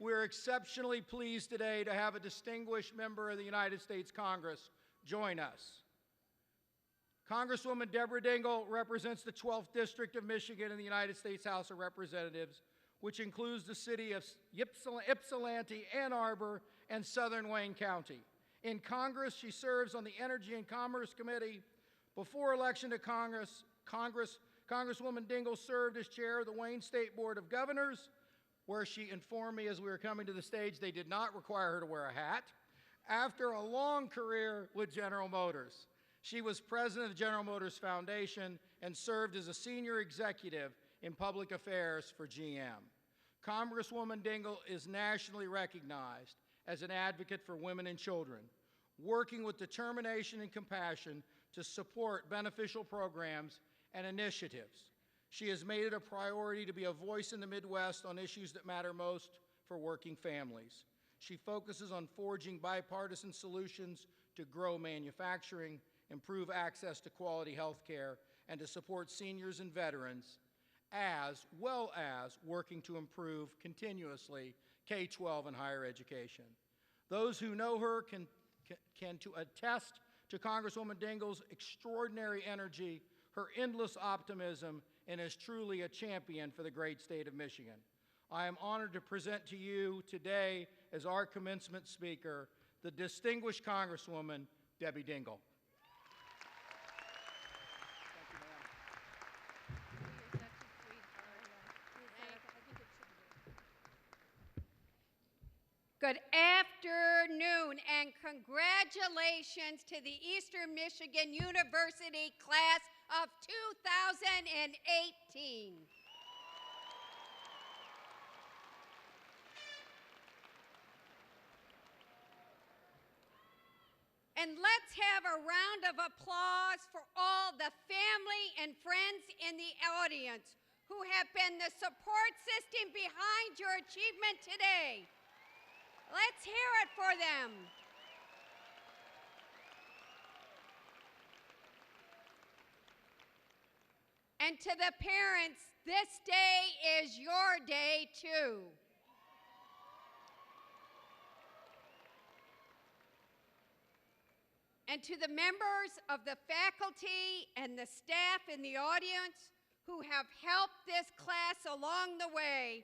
We're exceptionally pleased today to have a distinguished member of the United States Congress join us. Congresswoman Debbie Dingell represents the 12th District of Michigan in the United States House of Representatives, which includes the city of Ypsilanti, Ann Arbor, and southern Wayne County. In Congress, she serves on the Energy and Commerce Committee. Before election to Congress, Congresswoman Dingell served as chair of the Wayne State Board of Governors, where she informed me as we were coming to the stage they did not require her to wear a hat, after a long career with General Motors. She was president of the General Motors Foundation and served as a senior executive in public affairs for GM. Congresswoman Dingell is nationally recognized as an advocate for women and children, working with determination and compassion to support beneficial programs and initiatives. She has made it a priority to be a voice in the Midwest on issues that matter most for working families. She focuses on forging bipartisan solutions to grow manufacturing, improve access to quality health care, and to support seniors and veterans, as well as working to improve continuously K-12 and higher education. Those who know her can attest to Congresswoman Dingell's extraordinary energy, her endless optimism, and is truly a champion for the great state of Michigan. I am honored to present to you today as our commencement speaker, the distinguished Congresswoman Debbie Dingell. Good afternoon and congratulations to the Eastern Michigan University class of 2018. And let's have a round of applause for all the family and friends in the audience who have been the support system behind your achievement today. Let's hear it for them. And to the parents, this day is your day too. And to the members of the faculty and the staff in the audience who have helped this class along the way,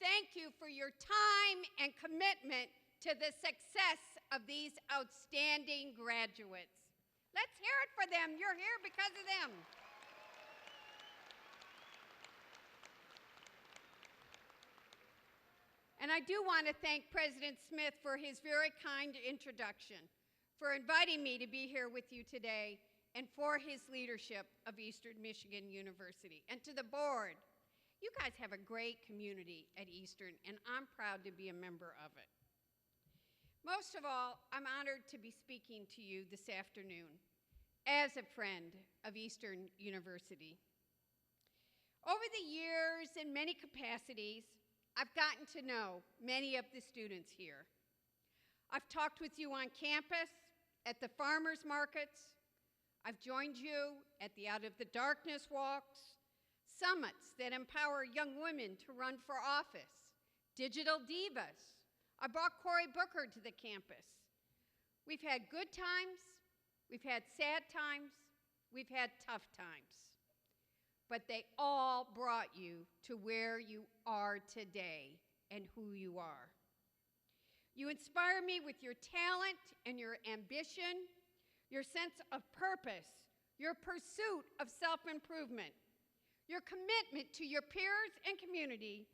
thank you for your time and commitment to the success of these outstanding graduates. Let's hear it for them. You're here because of them. And I do want to thank President Smith for his very kind introduction, for inviting me to be here with you today, and for his leadership of Eastern Michigan University. And to the board, you guys have a great community at Eastern, and I'm proud to be a member of it. Most of all, I'm honored to be speaking to you this afternoon as a friend of Eastern University. Over the years, in many capacities, I've gotten to know many of the students here. I've talked with you on campus, at the farmers markets. I've joined you at the Out of the Darkness walks, summits that empower young women to run for office, digital divas. I brought Cory Booker to the campus. We've had good times, we've had sad times, we've had tough times. But they all brought you to where you are today and who you are. You inspire me with your talent and your ambition, your sense of purpose, your pursuit of self-improvement, your commitment to your peers and community,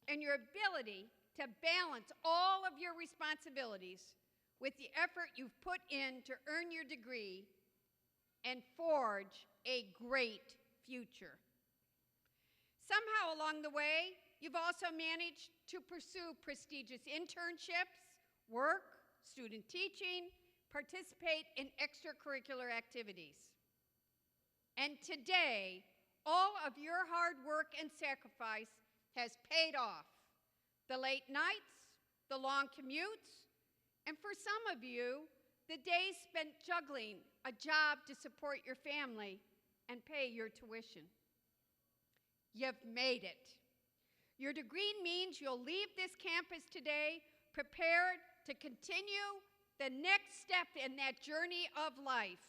and your ability to balance all of your responsibilities with the effort you've put in to earn your degree and forge a great future. Somehow along the way, you've also managed to pursue prestigious internships, work, student teaching, participate in extracurricular activities. And today, all of your hard work and sacrifice has paid off. The late nights, the long commutes, and for some of you, the days spent juggling a job to support your family and pay your tuition. You've made it. Your degree means you'll leave this campus today prepared to continue the next step in that journey of life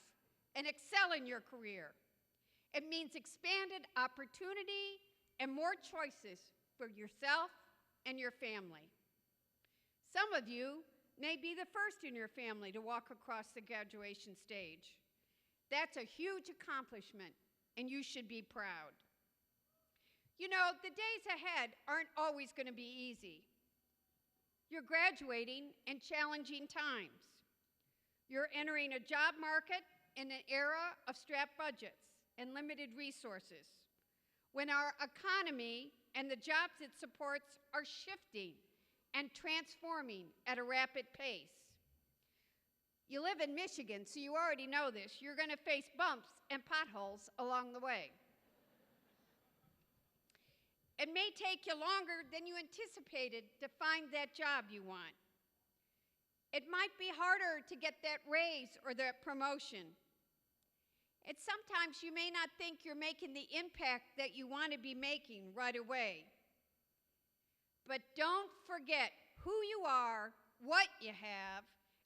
and excel in your career. It means expanded opportunity and more choices for yourself and your family. Some of you may be the first in your family to walk across the graduation stage. That's a huge accomplishment, and you should be proud. You know, the days ahead aren't always going to be easy. You're graduating in challenging times. You're entering a job market in an era of strapped budgets and limited resources, when our economy and the jobs it supports are shifting and transforming at a rapid pace. You live in Michigan, so you already know this. You're going to face bumps and potholes along the way. It may take you longer than you anticipated to find that job you want. It might be harder to get that raise or that promotion. And sometimes you may not think you're making the impact that you want to be making right away. But don't forget who you are, what you have,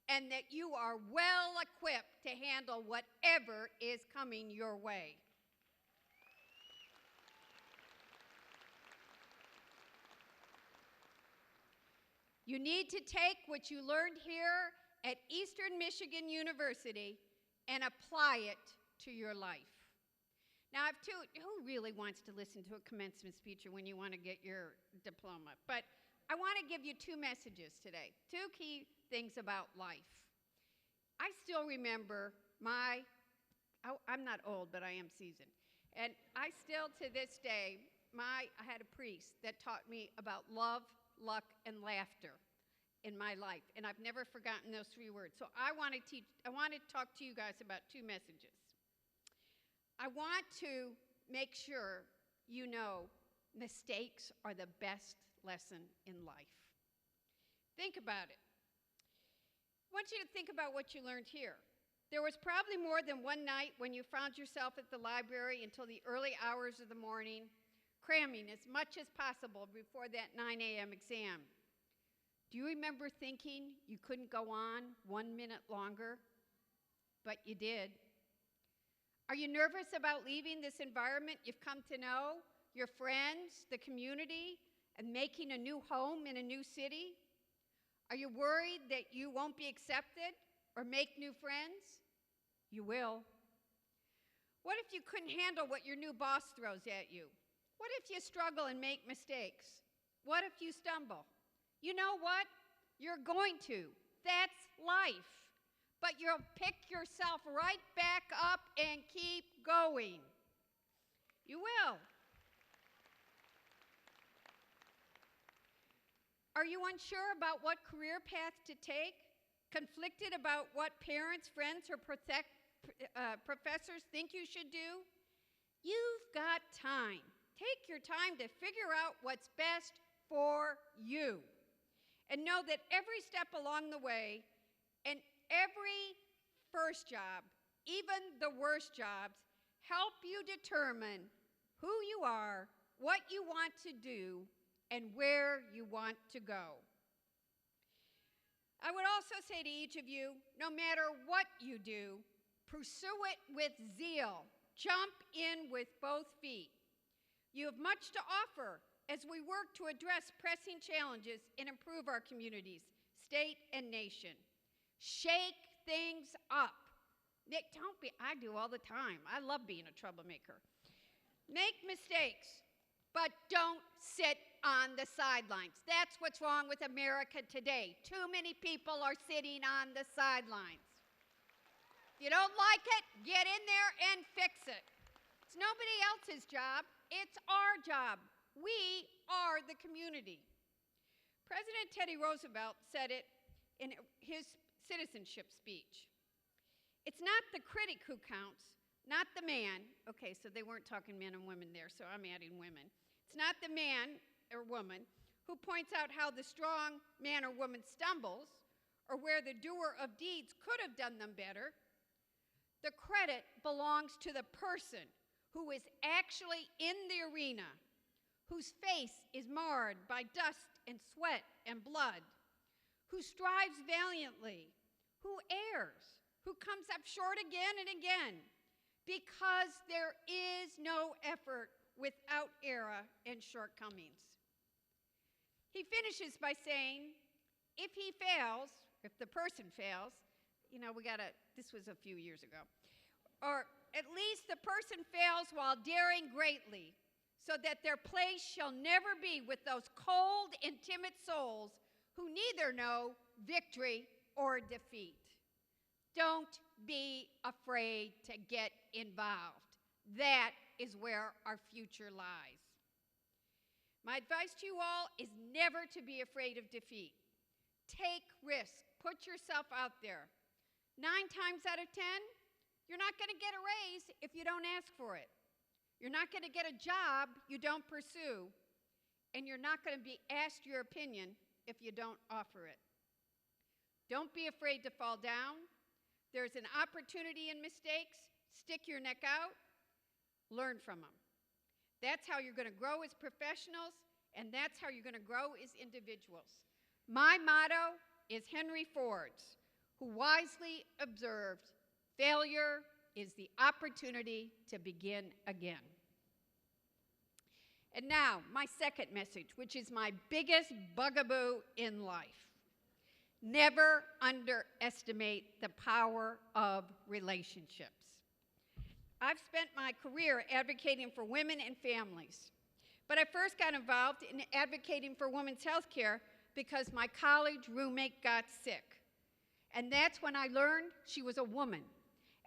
and that you are well equipped to handle whatever is coming your way. You need to take what you learned here at Eastern Michigan University and apply it to your life. Now, who really wants to listen to a commencement speech when you want to get your diploma? But I want to give you two messages today, two key things about life. I still remember I'm not old, but I am seasoned. And I still, to this day, I had a priest that taught me about love, luck, and laughter in my life, and I've never forgotten those three words. So I want to talk to you guys about two messages. I want to make sure you know mistakes are the best lesson in life. Think about it. I want you to think about what you learned here. There was probably more than one night when you found yourself at the library until the early hours of the morning, cramming as much as possible before that 9 a.m. exam. Do you remember thinking you couldn't go on 1 minute longer? But you did. Are you nervous about leaving this environment you've come to know, your friends, the community, and making a new home in a new city? Are you worried that you won't be accepted or make new friends? You will. What if you couldn't handle what your new boss throws at you? What if you struggle and make mistakes? What if you stumble? You know what? You're going to. That's life. But you'll pick yourself right back up and keep going. You will. Are you unsure about what career path to take? Conflicted about what parents, friends, or professors think you should do? You've got time. Take your time to figure out what's best for you. And know that every step along the way, and every first job, even the worst jobs, help you determine who you are, what you want to do, and where you want to go. I would also say to each of you, no matter what you do, pursue it with zeal. Jump in with both feet. You have much to offer as we work to address pressing challenges and improve our communities, state, and nation. Shake things up. I do all the time. I love being a troublemaker. Make mistakes, but don't sit on the sidelines. That's what's wrong with America today. Too many people are sitting on the sidelines. If you don't like it, get in there and fix it. It's nobody else's job. It's our job. We are the community. President Teddy Roosevelt said it in his citizenship speech. It's not the critic who counts, not the man. Okay, so they weren't talking men and women there, so I'm adding women. It's not the man or woman who points out how the strong man or woman stumbles or where the doer of deeds could have done them better. The credit belongs to the person who is actually in the arena, whose face is marred by dust and sweat and blood, who strives valiantly, who errs, who comes up short again and again, because there is no effort without error and shortcomings. He finishes by saying, if he fails, if the person fails, this was a few years ago, or at least the person fails while daring greatly, so that their place shall never be with those cold and timid souls who neither know victory or defeat. Don't be afraid to get involved. That is where our future lies. My advice to you all is never to be afraid of defeat. Take risks. Put yourself out there. 9 times out of 10, you're not going to get a raise if you don't ask for it. You're not going to get a job you don't pursue, and you're not going to be asked your opinion if you don't offer it. Don't be afraid to fall down. There's an opportunity in mistakes. Stick your neck out. Learn from them. That's how you're going to grow as professionals, and that's how you're going to grow as individuals. My motto is Henry Ford's, who wisely observed, failure is the opportunity to begin again. And now, my second message, which is my biggest bugaboo in life. Never underestimate the power of relationships. I've spent my career advocating for women and families, but I first got involved in advocating for women's health care because my college roommate got sick. And that's when I learned she was a woman.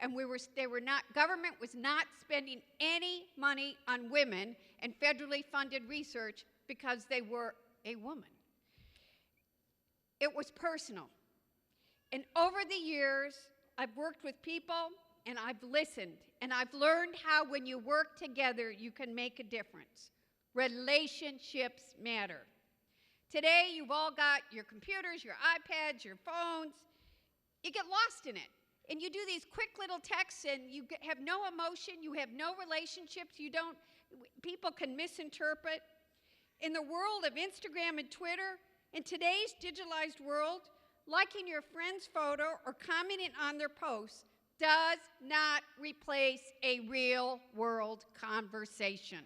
And government was not spending any money on women and federally funded research because they were a woman. It was personal. And over the years, I've worked with people and I've listened and I've learned how when you work together, you can make a difference. Relationships matter. Today, you've all got your computers, your iPads, your phones. You get lost in it. And you do these quick little texts and you have no emotion, you have no relationships, people can misinterpret. In the world of Instagram and Twitter, in today's digitalized world, liking your friend's photo or commenting on their posts does not replace a real world conversation.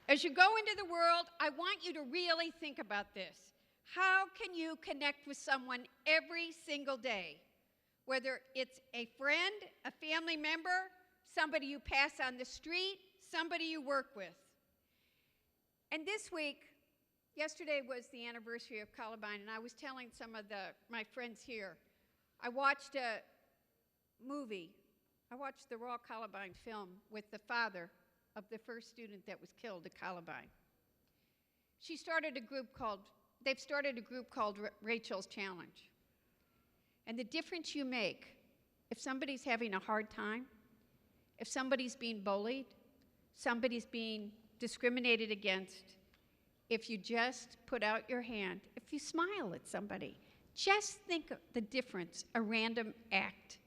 As you go into the world, I want you to really think about this. How can you connect with someone every single day? Whether it's a friend, a family member, somebody you pass on the street, somebody you work with. And this week, yesterday was the anniversary of Columbine, and I was telling some of my friends here, I watched a movie. I watched the Raw Columbine film with the father of the first student that was killed at Columbine. They've started a group called Rachel's Challenge. And the difference you make, if somebody's having a hard time, if somebody's being bullied, somebody's being discriminated against, if you just put out your hand, if you smile at somebody, just think of the difference a random act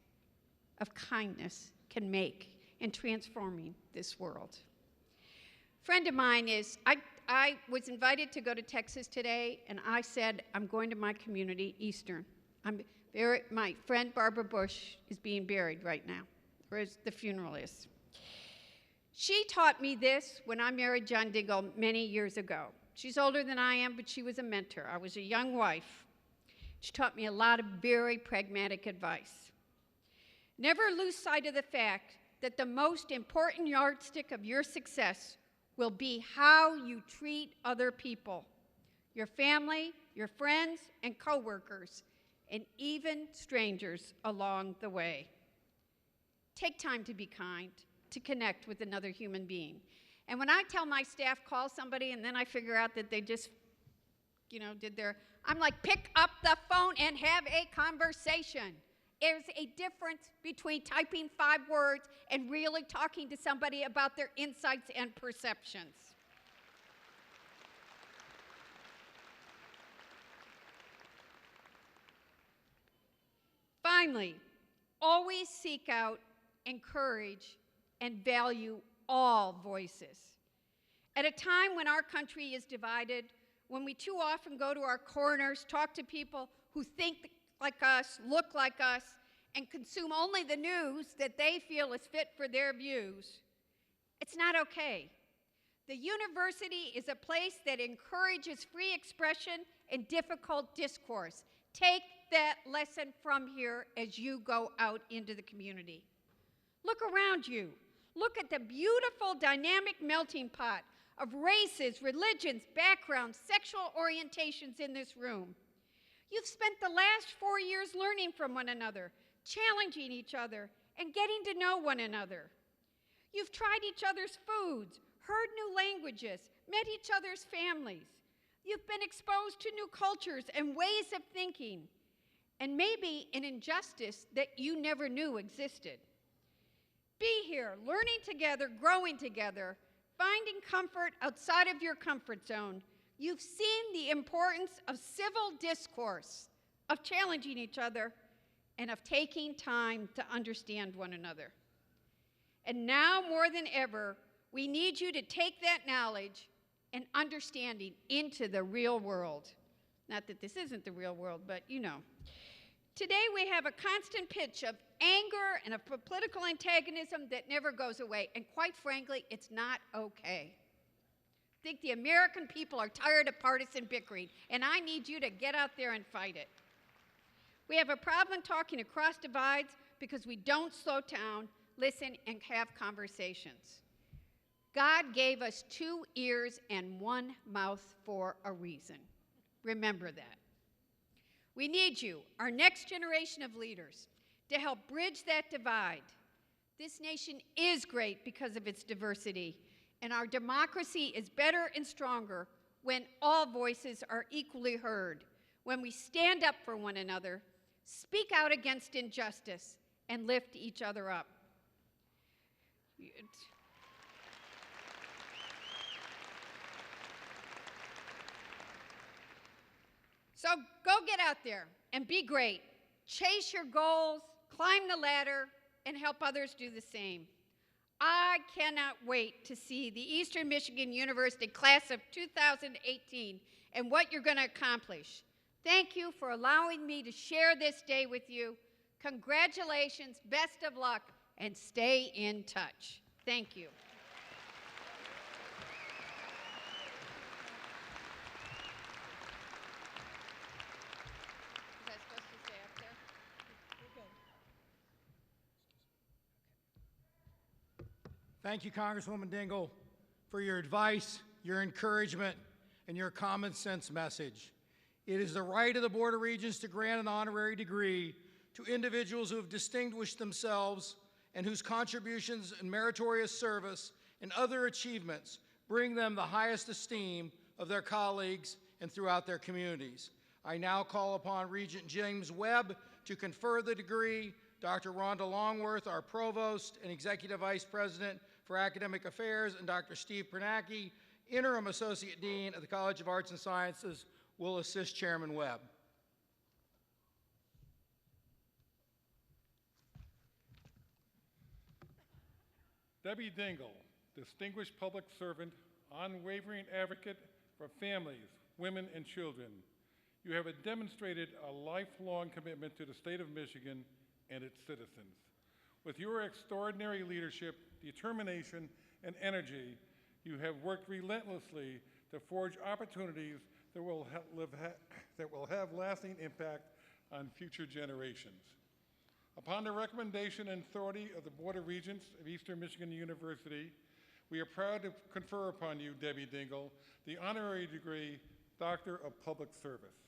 of kindness can make in transforming this world. A friend of mine I was invited to go to Texas today, and I said, I'm going to my community, Eastern. My friend Barbara Bush is being buried right now, or the funeral is. She taught me this when I married John Dingell many years ago. She's older than I am, but she was a mentor. I was a young wife. She taught me a lot of very pragmatic advice. Never lose sight of the fact that the most important yardstick of your success will be how you treat other people, your family, your friends, and coworkers, and even strangers along the way. Take time to be kind, to connect with another human being. And when I tell my staff, call somebody, and then I figure out that they just, I'm like, pick up the phone and have a conversation. There's a difference between typing 5 words and really talking to somebody about their insights and perceptions. Finally, always seek out, encourage, and value all voices. At a time when our country is divided, when we too often go to our corners, talk to people who think like us, look like us, and consume only the news that they feel is fit for their views, it's not okay. The university is a place that encourages free expression and difficult discourse. Take that lesson from here as you go out into the community. Look around you. Look at the beautiful dynamic melting pot of races, religions, backgrounds, sexual orientations in this room. You've spent the last 4 years learning from one another, challenging each other, and getting to know one another. You've tried each other's foods, heard new languages, met each other's families. You've been exposed to new cultures and ways of thinking, and maybe an injustice that you never knew existed. Be here, learning together, growing together, finding comfort outside of your comfort zone. You've seen the importance of civil discourse, of challenging each other, and of taking time to understand one another. And now more than ever, we need you to take that knowledge and understanding into the real world. Not that this isn't the real world, but you know. Today we have a constant pitch of anger and of political antagonism that never goes away, and quite frankly, it's not okay. I think the American people are tired of partisan bickering, and I need you to get out there and fight it. We have a problem talking across divides because we don't slow down, listen, and have conversations. God gave us 2 ears and 1 mouth for a reason. Remember that. We need you, our next generation of leaders, to help bridge that divide. This nation is great because of its diversity, and our democracy is better and stronger when all voices are equally heard, when we stand up for one another, speak out against injustice, and lift each other up. So go get out there and be great. Chase your goals, climb the ladder, and help others do the same. I cannot wait to see the Eastern Michigan University class of 2018 and what you're going to accomplish. Thank you for allowing me to share this day with you. Congratulations, best of luck, and stay in touch. Thank you. Was I supposed to stay up there? We're good. Thank you, Congresswoman Dingell, for your advice, your encouragement, and your common sense message. It is the right of the Board of Regents to grant an honorary degree to individuals who have distinguished themselves and whose contributions and meritorious service and other achievements bring them the highest esteem of their colleagues and throughout their communities. I now call upon Regent James Webb to confer the degree. Dr. Rhonda Longworth, our Provost and Executive Vice President for Academic Affairs, and Dr. Steve Pernacki, Interim Associate Dean of the College of Arts and Sciences, will assist Chairman Webb. Debbie Dingell, distinguished public servant, unwavering advocate for families, women, and children. You have demonstrated a lifelong commitment to the state of Michigan and its citizens. With your extraordinary leadership, determination, and energy, you have worked relentlessly to forge opportunities that will have lasting impact on future generations. Upon the recommendation and authority of the Board of Regents of Eastern Michigan University, we are proud to confer upon you, Debbie Dingell, the honorary degree Doctor of Public Service.